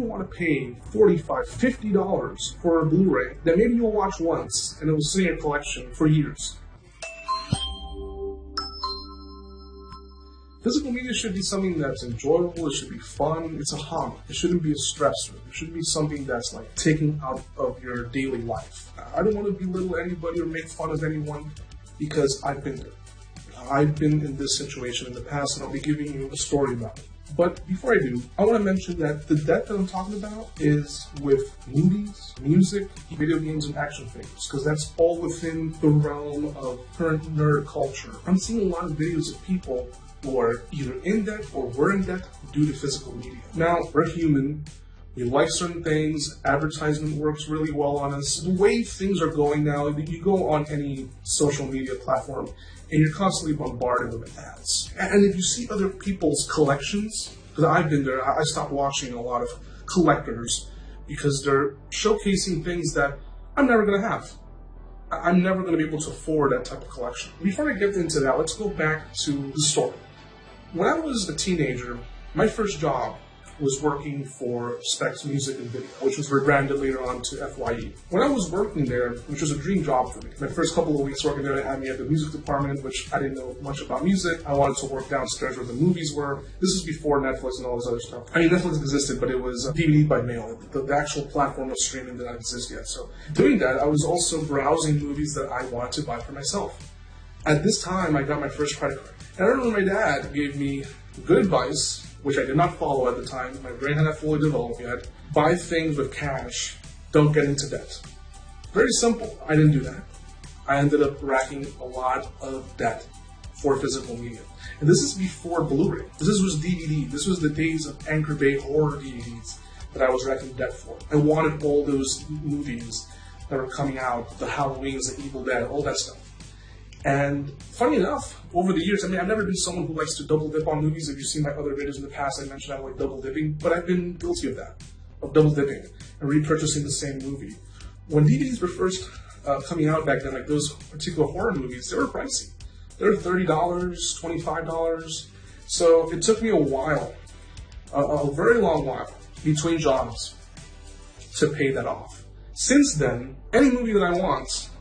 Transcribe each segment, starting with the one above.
want to pay $45, $50 for a Blu-ray that maybe you'll watch once and it will sit in your collection for years. Physical media should be something that's enjoyable, it should be fun, it's a hobby. It shouldn't be a stressor. It shouldn't be something that's like taken out of your daily life. I don't want to belittle anybody or make fun of anyone because I've been there. I've been in this situation in the past and I'll be giving you a story about it. But before I do, I want to mention that the debt that I'm talking about is with movies, music, video games, and action figures, because that's all within the realm of current nerd culture. I'm seeing a lot of videos of people who are either in debt or were in debt due to physical media. Now, we're human. We like certain things. Advertisement works really well on us. The way things are going now, you go on any social media platform and you're constantly bombarded with ads. And if you see other people's collections, because I've been there, I stopped watching a lot of collectors because they're showcasing things that I'm never going to have. I'm never going to be able to afford that type of collection. Before I get into that, let's go back to the story. When I was a teenager, my first job was working for Specs Music and Video, which was rebranded later on to FYE. When I was working there, which was a dream job for me, my first couple of weeks working there, they had me at the music department, which I didn't know much about music. I wanted to work downstairs where the movies were. This was before Netflix and all this other stuff. I mean, Netflix existed, but it was DVD by mail. The actual platform of streaming did not exist yet. So doing that, I was also browsing movies that I wanted to buy for myself. At this time, I got my first credit card. And I remember my dad gave me good advice, which I did not follow at the time. My brain had not fully developed yet. Buy things with cash. Don't get into debt. Very simple. I didn't do that. I ended up racking a lot of debt for physical media. And this is before Blu-ray. This was DVD. This was the days of Anchor Bay horror DVDs that I was racking debt for. I wanted all those movies that were coming out, the Halloweens, the Evil Dead, all that stuff. And funny enough, over the years, I mean, I've never been someone who likes to double dip on movies. If you've seen my other videos in the past, I mentioned I like double dipping, but I've been guilty of that, of double dipping and repurchasing the same movie. When DVDs were first coming out back then, like those particular horror movies, they were pricey. They were $30, $25. So it took me a while, a very long while, between jobs to pay that off. Since then, any movie that I want,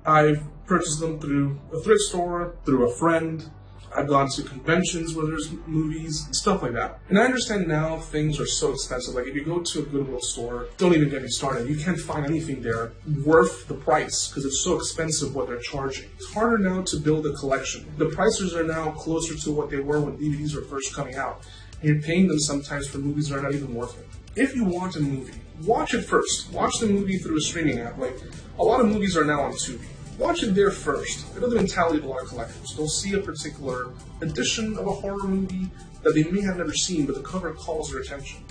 I've purchased them through a thrift store, through a friend. I've gone to conventions where there's movies and stuff like that. And I understand now things are so expensive. Like if you go to a Goodwill store, don't even get me started. You can't find anything there worth the price because it's so expensive what they're charging. It's harder now to build a collection. The prices are now closer to what they were when DVDs were first coming out. And you're paying them sometimes for movies that are not even worth it. If you want a movie, watch it first. Watch the movie through a streaming app. Like a lot of movies are now on Tubi. Watch it there first. I know the mentality of a lot of collectors. They'll see a particular edition of a horror movie that they may have never seen, but the cover calls their attention.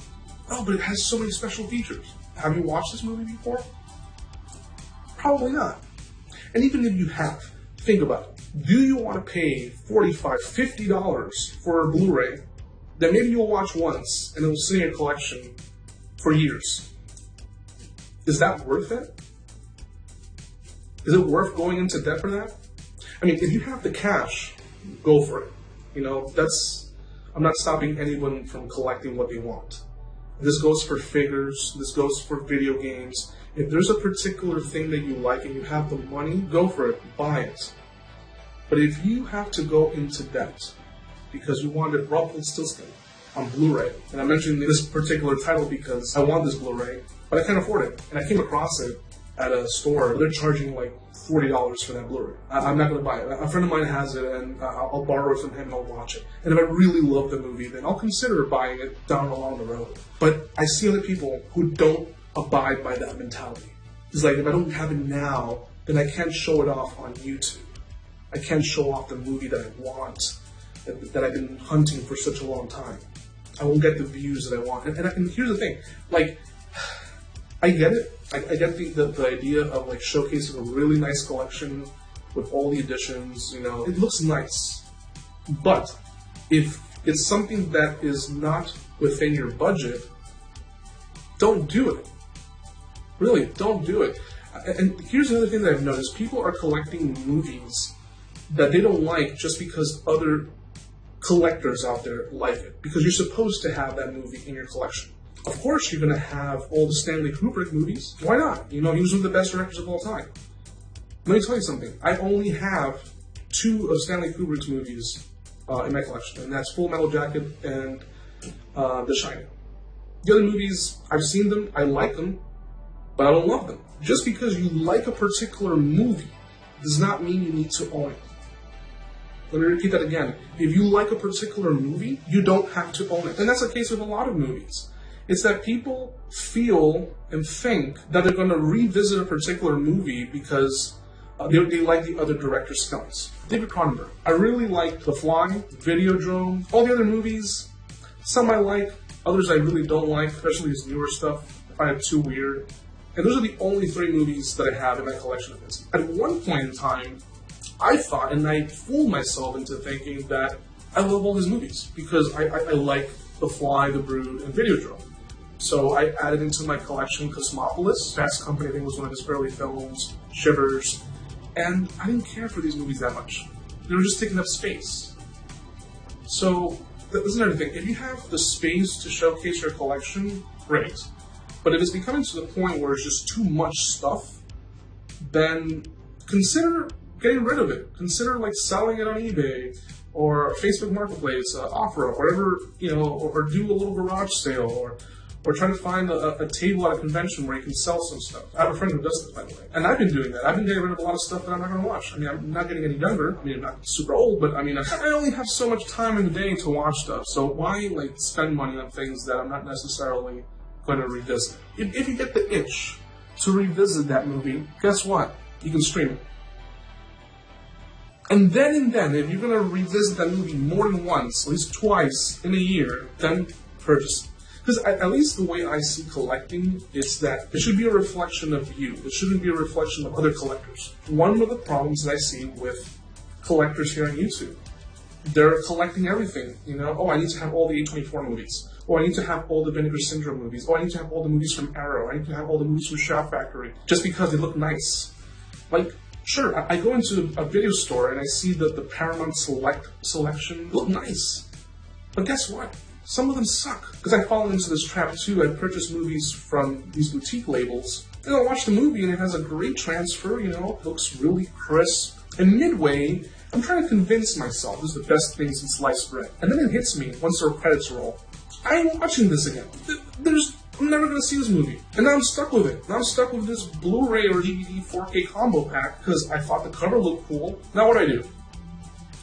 Oh, but it has so many special features. Have you watched this movie before? Probably not. And even if you have, think about it. Do you want to pay $45, $50 for a Blu-ray that maybe you'll watch once and it will sit in your collection for years? Is that worth it? Is it worth going into debt for that? I mean, if you have the cash, go for it. You know, I'm not stopping anyone from collecting what they want. This goes for figures, this goes for video games. If there's a particular thing that you like and you have the money, go for it, buy it. But if you have to go into debt because you want it Rumpelstiltskin on Blu-ray, and I mentioned this particular title because I want this Blu-ray, but I can't afford it, and I came across it at a store. They're charging like $40 for that Blu-ray. I'm not going to buy it. A friend of mine has it, and I'll borrow it from him and I'll watch it. And if I really love the movie, then I'll consider buying it down along the road. But I see other people who don't abide by that mentality. It's like, if I don't have it now, then I can't show it off on YouTube. I can't show off the movie that I want, that I've been hunting for such a long time. I won't get the views that I want. And here's the thing, like, I get it. I get the idea of like showcasing a really nice collection with all the editions, you know, it looks nice. But if it's something that is not within your budget, don't do it. Really, don't do it. And here's another thing that I've noticed. People are collecting movies that they don't like just because other collectors out there like it. Because you're supposed to have that movie in your collection. Of course, you're going to have all the Stanley Kubrick movies. Why not? You know, he was one of the best directors of all time. Let me tell you something. I only have 2 of Stanley Kubrick's movies in my collection, and that's Full Metal Jacket and The Shining. The other movies, I've seen them, I like them, but I don't love them. Just because you like a particular movie does not mean you need to own it. Let me repeat that again. If you like a particular movie, you don't have to own it. And that's the case with a lot of movies. It's that people feel and think that they're going to revisit a particular movie because they like the other director's films. David Cronenberg. I really like The Fly, Videodrome, all the other movies. Some I like, others I really don't like, especially his newer stuff. I find it too weird. And those are the only 3 movies that I have in my collection of his. At one point in time, I thought, and I fooled myself into thinking that I love all his movies because I like The Fly, The Brood, and Videodrome. So I added into my collection Cosmopolis, Fast Company, I think was one of his early films, Shivers, and I didn't care for these movies that much. They were just taking up space. So that's another thing. If you have the space to showcase your collection, great. But if it's becoming to the point where it's just too much stuff, then consider getting rid of it. Consider like selling it on eBay or Facebook Marketplace, OfferUp, whatever, you know, or do a little garage sale, or try to find a table at a convention where you can sell some stuff. I have a friend who does this, by the way. And I've been doing that. I've been getting rid of a lot of stuff that I'm not going to watch. I mean, I'm not getting any younger. I mean, I'm not super old, but I mean, I only have so much time in the day to watch stuff. So why, like, spend money on things that I'm not necessarily going to revisit? If you get the itch to revisit that movie, guess what? You can stream it. And then, if you're going to revisit that movie more than once, at least twice in a year, then purchase it. Because at least the way I see collecting is that it should be a reflection of you. It shouldn't be a reflection of other collectors. One of the problems that I see with collectors here on YouTube, they're collecting everything. You know, oh, I need to have all the A24 movies. Oh, I need to have all the Vinegar Syndrome movies. Oh, I need to have all the movies from Arrow. I need to have all the movies from Shout Factory. Just because they look nice. Like, sure, I go into a video store and I see that the Paramount selection look nice. But guess what? Some of them suck. Because I fall into this trap too. I purchase movies from these boutique labels. And I'll watch the movie and it has a great transfer, you know, it looks really crisp. And midway, I'm trying to convince myself this is the best thing since sliced bread. And then it hits me once the credits roll. I ain't watching this again. I'm never going to see this movie. And now I'm stuck with it. Now I'm stuck with this Blu-ray or DVD 4K combo pack because I thought the cover looked cool. Now what do?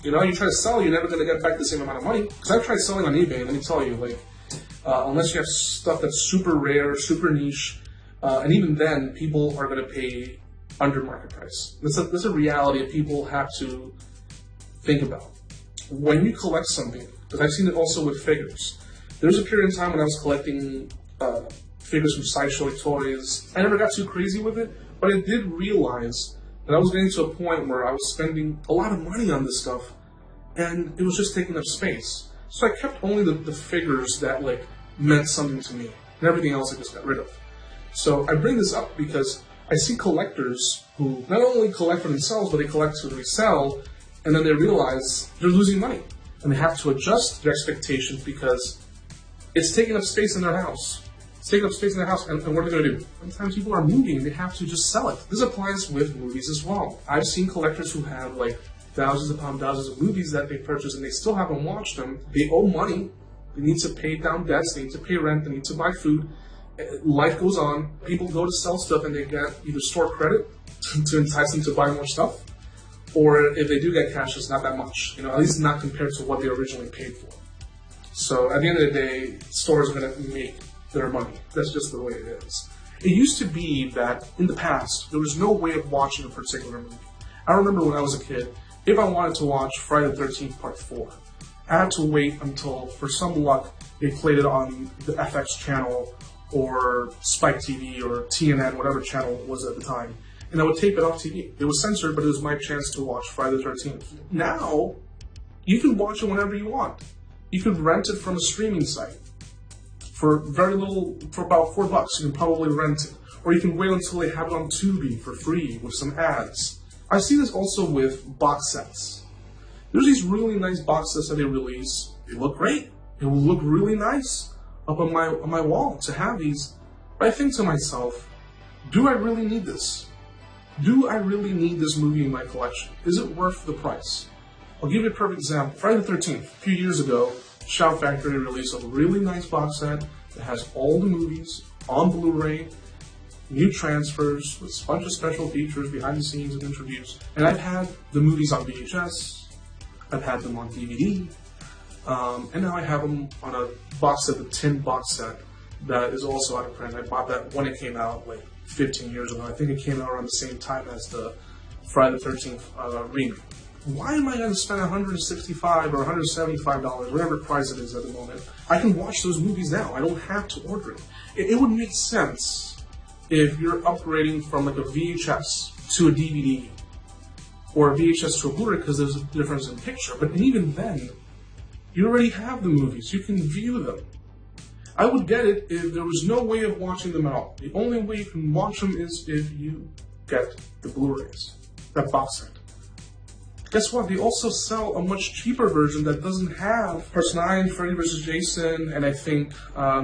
You know, you try to sell, you're never going to get back the same amount of money. Because I've tried selling on eBay, and let me tell you, like, unless you have stuff that's super rare, super niche, and even then, people are going to pay under market price. That's a reality that people have to think about. When you collect something, because I've seen it also with figures, there was a period in time when I was collecting figures from Sideshow Toys. I never got too crazy with it, but I did realize that I was getting to a point where I was spending a lot of money on this stuff, and it was just taking up space. So I kept only the figures that like meant something to me, and everything else I just got rid of. So I bring this up because I see collectors who not only collect for themselves, but they collect to resell, and then they realize they're losing money, and they have to adjust their expectations because it's taking up space in their house. It's taking up space in their house, and what are they going to do? Sometimes people are moving, they have to just sell it. This applies with movies as well. I've seen collectors who have like thousands upon thousands of movies that they purchase and they still haven't watched them. They owe money. They need to pay down debts. They need to pay rent. They need to buy food. Life goes on. People go to sell stuff and they get either store credit to entice them to buy more stuff, or if they do get cash, it's not that much. You know, at least not compared to what they originally paid for. So at the end of the day, stores are going to make their money. That's just the way it is. It used to be that in the past, there was no way of watching a particular movie. I remember when I was a kid, if I wanted to watch Friday the 13th Part 4, I had to wait until, for some luck, they played it on the FX channel or Spike TV or TNN, whatever channel it was at the time, and I would tape it off TV. It was censored, but it was my chance to watch Friday the 13th. Now, you can watch it whenever you want. You could rent it from a streaming site. For very little, for about $4, you can probably rent it. Or you can wait until they have it on Tubi for free with some ads. I see this also with box sets. There's these really nice box sets that they release. They look great. They will look really nice. up on my wall to have these. But I think to myself, do I really need this? Do I really need this movie in my collection? Is it worth the price? I'll give you a perfect example. Friday the 13th, a few years ago, Shout Factory released a really nice box set that has all the movies on Blu-ray, new transfers with a bunch of special features, behind the scenes and interviews. And I've had the movies on VHS, I've had them on DVD, and now I have them on a box set, the tin box set, that is also out of print. I bought that when it came out like 15 years ago. I think it came out around the same time as the Friday the 13th remake. Why am I going to spend $165 or $175, whatever price it is at the moment? I can watch those movies now. I don't have to order it. It would make sense if you're upgrading from like a VHS to a DVD or a VHS to a Blu-ray because there's a difference in picture. But even then, you already have the movies. You can view them. I would get it if there was no way of watching them at all. The only way you can watch them is if you get the Blu-rays, that box set. Guess what? They also sell a much cheaper version that doesn't have Part 9, Freddy vs. Jason, and I think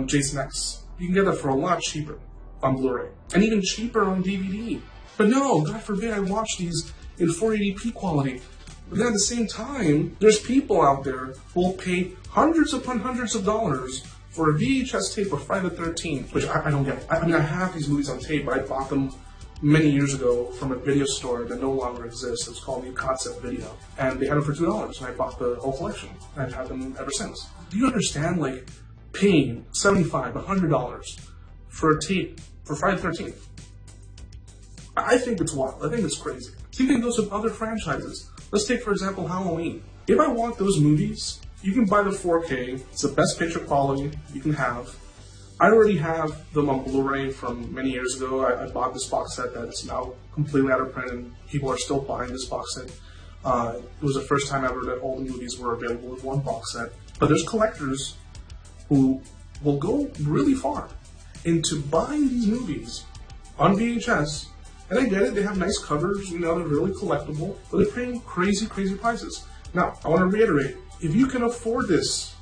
Jason X. You can get that for a lot cheaper on Blu-ray, and even cheaper on DVD. But no, God forbid I watch these in 480p quality. But then at the same time, there's people out there who will pay hundreds upon hundreds of dollars for a VHS tape of Friday the 13th, which I don't get. I mean, I have these movies on tape, but I bought them many years ago from a video store that no longer exists. It's called New Concept Video. And they had them for $2, and I bought the whole collection. And I've had them ever since. Do you understand, like, paying $75, $100 for a tape for Friday the 13th? I think it's wild. I think it's crazy. Same thing goes with other franchises. Let's take, for example, Halloween. If I want those movies, you can buy the 4K. It's the best picture quality you can have. I already have them on Blu-ray from many years ago. I bought this box set that's now completely out of print, and people are still buying this box set. It was the first time ever that all the movies were available in one box set. But there's collectors who will go really far into buying these movies on VHS. And I get it, they have nice covers, you know, they're really collectible, but they're paying crazy, crazy prices. Now, I want to reiterate, if you can afford this,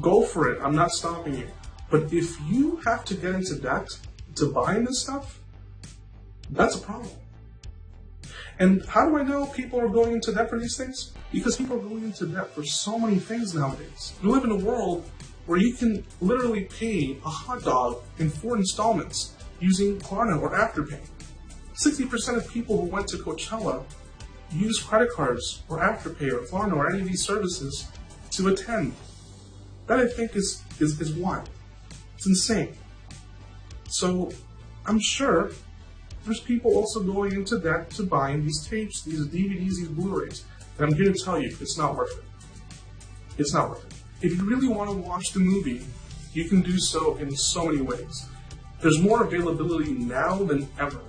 go for it. I'm not stopping you. But if you have to get into debt to buying this stuff, that's a problem. And how do I know people are going into debt for these things? Because people are going into debt for so many things nowadays. We live in a world where you can literally pay a hot dog in 4 installments using Klarna or Afterpay. 60% of people who went to Coachella use credit cards or Afterpay or Klarna or any of these services to attend. That I think is wild. It's insane. So I'm sure there's people also going into debt to buying these tapes, these DVDs, these Blu-rays. And I'm here to tell you, it's not worth it. It's not worth it. If you really want to watch the movie, you can do so in so many ways. There's more availability now than ever.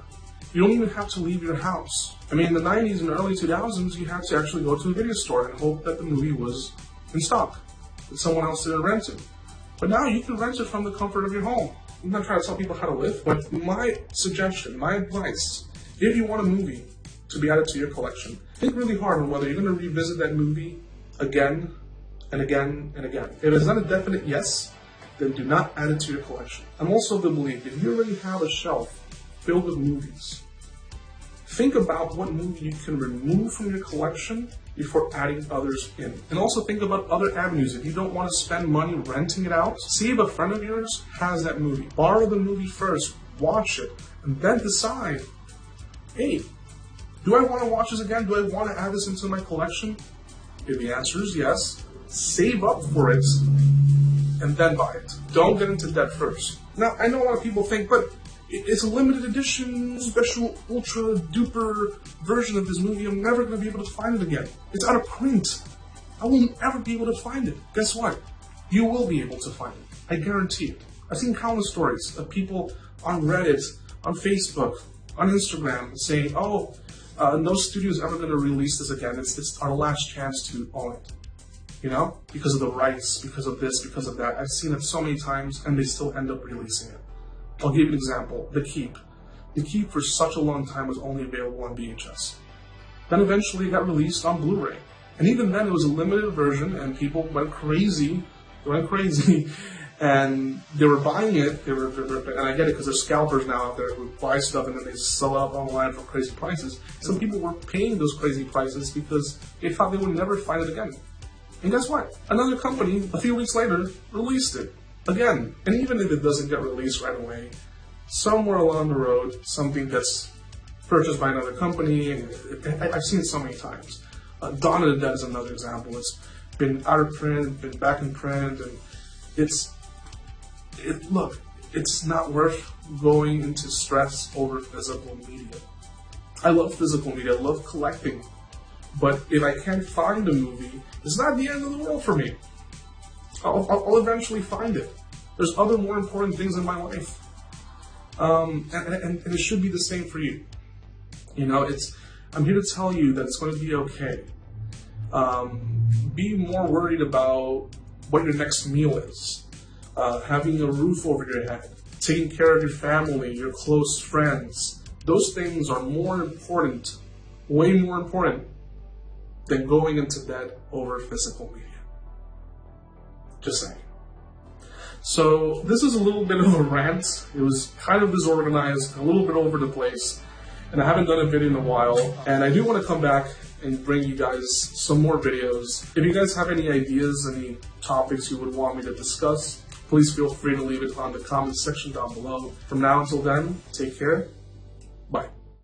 You don't even have to leave your house. I mean, in the 90s and early 2000s, you had to actually go to a video store and hope that the movie was in stock, that someone else didn't rent it. But now you can rent it from the comfort of your home. I'm not trying to tell people how to live, but my suggestion, my advice, if you want a movie to be added to your collection, think really hard on whether you're going to revisit that movie again and again and again. If it's not a definite yes, then do not add it to your collection. I'm also of the belief, if you already have a shelf filled with movies, think about what movie you can remove from your collection before adding others in. And also think about other avenues. If you don't want to spend money renting it out, see if a friend of yours has that movie. Borrow the movie first, watch it, and then decide, hey, do I want to watch this again? Do I want to add this into my collection? If the answer is yes, save up for it, and then buy it. Don't get into debt first. Now, I know a lot of people think, but it's a limited edition, special, ultra duper version of this movie. I'm never going to be able to find it again. It's out of print. I will never be able to find it. Guess what? You will be able to find it. I guarantee it. I've seen countless stories of people on Reddit, on Facebook, on Instagram saying, oh, no studio's ever going to release this again. It's our last chance to own it. You know? Because of the rights, because of this, because of that. I've seen it so many times, and they still end up releasing it. I'll give you an example. The Keep. The Keep for such a long time was only available on VHS. Then eventually it got released on Blu-ray. And even then it was a limited version, and people went crazy. And they were buying it, and I get it because there's scalpers now out there who buy stuff and then they sell it up online for crazy prices. Some people were paying those crazy prices because they thought they would never find it again. And guess what? Another company, a few weeks later, released it again. And even if it doesn't get released right away, somewhere along the road, something gets purchased by another company, and I've seen it so many times. Dawn of the Dead is another example. It's been out of print, been back in print, and look, it's not worth going into stress over physical media. I love physical media, I love collecting, but if I can't find a movie, it's not the end of the world for me. I'll eventually find it. There's other more important things in my life. And it should be the same for you. You know, I'm here to tell you that it's going to be okay. Be more worried about what your next meal is. Having a roof over your head, taking care of your family, your close friends. Those things are more important, way more important, than going into bed over physical media. Just saying. So this is a little bit of a rant. It was kind of disorganized, a little bit over the place, and I haven't done a video in a while, and I do want to come back and bring you guys some more videos. If you guys have any ideas, any topics you would want me to discuss, please feel free to leave it on the comment section down below. From now until then, take care. Bye.